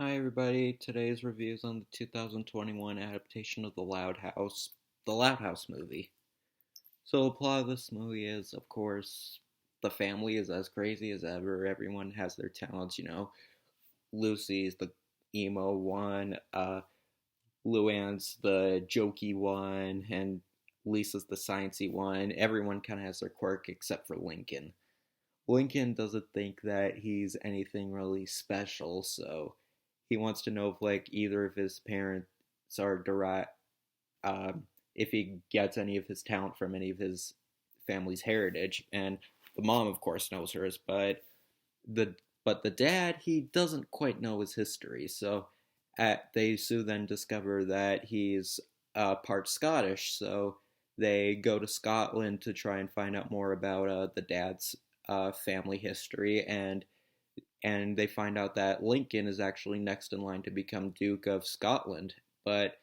Hi everybody, today's review is on the 2021 adaptation of The Loud House movie. So the plot of this movie is, of course, the family is as crazy as ever. Everyone has their talents. Lucy's the emo one, Luann's the jokey one, and Lisa's the sciencey one. Everyone kind of has their quirk except for Lincoln. Lincoln doesn't think that he's anything really special, so he wants to know if like either of his parents are direct, if he gets any of his talent from any of his family's heritage. And the mom, of course, knows hers, the but the dad, he doesn't quite know his history. So they soon then discover that he's part Scottish. So they go to Scotland to try and find out more about the dad's family history, and they find out that Lincoln is actually next in line to become Duke of Scotland. But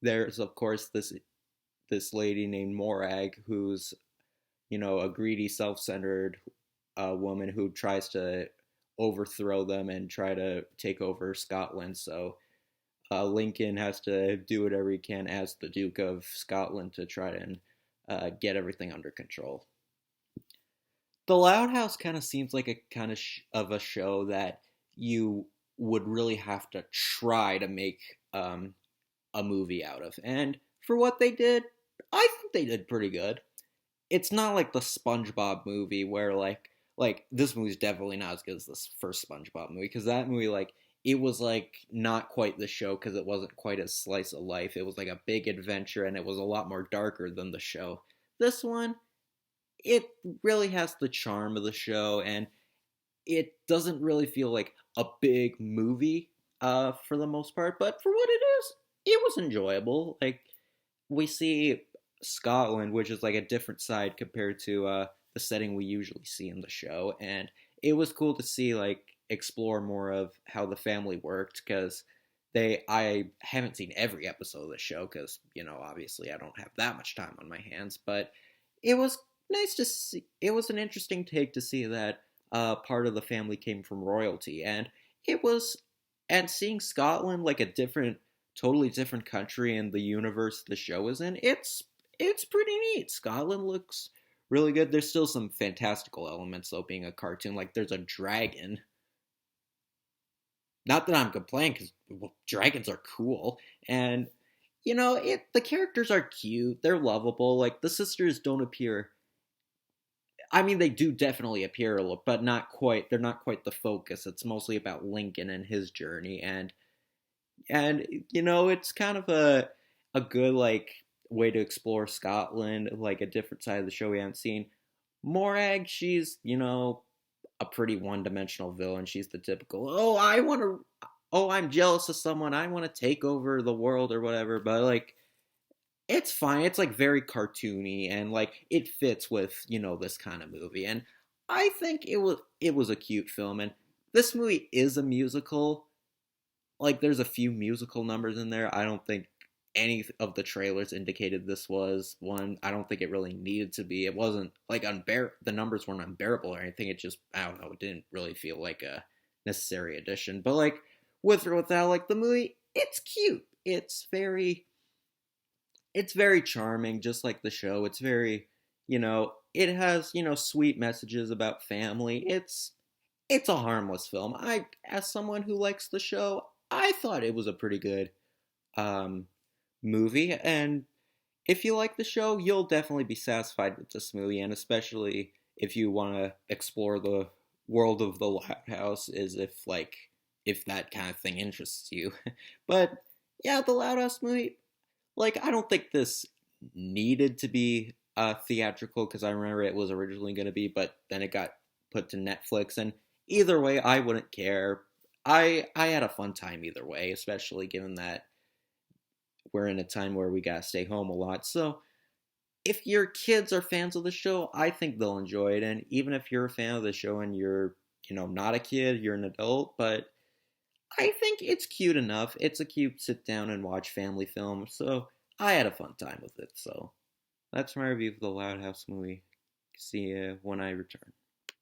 there's of course this lady named Morag who's a greedy, self-centered woman who tries to overthrow them and try to take over Scotland. So Lincoln has to do whatever he can as the Duke of Scotland to try and get everything under control. The Loud House kind of seems like a kind of a show that you would really have to try to make a movie out of. And for what they did, I think they did pretty good. It's not like the SpongeBob movie where like this movie's definitely not as good as this first SpongeBob movie, because that movie, like, it was like not quite the show because it wasn't quite a slice of life. It was like a big adventure and it was a lot more darker than the show. This one, it really has the charm of the show, and it doesn't really feel like a big movie for the most part, but for what it is, it was enjoyable. Like, we see Scotland, which is like a different side compared to the setting we usually see in the show, and it was cool to see, like, explore more of how the family worked, because I haven't seen every episode of the show because obviously I don't have that much time on my hands, but it was nice to see. It was an interesting take to see that part of the family came from royalty, and it was and seeing Scotland, like a totally different country in the universe the show is in. It's pretty neat. Scotland looks really good. There's still some fantastical elements though, being a cartoon. Like, there's a dragon. Not that I'm complaining, because dragons are cool, and the characters are cute. They're lovable. Like, the sisters don't appear. I mean, they do definitely appear a little, but not quite. They're not quite the focus. It's mostly about Lincoln and his journey, and it's kind of a good, like, way to explore Scotland, like a different side of the show we haven't seen. Morag, she's a pretty one-dimensional villain. She's the typical, I'm jealous of someone, I want to take over the world or whatever. But like, it's fine. It's like very cartoony, and like it fits with this kind of movie. And I think it was a cute film. And this movie is a musical. Like, there's a few musical numbers in there. I don't think any of the trailers indicated this was one. I don't think it really needed to be. It wasn't like the numbers weren't unbearable or anything. It just, I don't know, it didn't really feel like a necessary addition. But like, with or without, like, the movie, it's cute. It's very charming, just like the show. It's very, it has, sweet messages about family. It's a harmless film. As someone who likes the show, I thought it was a pretty good um, movie. And if you like the show, you'll definitely be satisfied with this movie. And especially if you want to explore the world of the Loud House, is if that kind of thing interests you. But yeah, the Loud House movie, like, I don't think this needed to be theatrical, because I remember it was originally going to be, but then it got put to Netflix. And either way, I wouldn't care. I had a fun time either way, especially given that we're in a time where we gotta stay home a lot. So if your kids are fans of the show, I think they'll enjoy it. And even if you're a fan of the show and you're not a kid, you're an adult, but I think it's cute enough. It's a cute sit down and watch family film. So I had a fun time with it. So that's my review of the Loud House movie. See you when I return.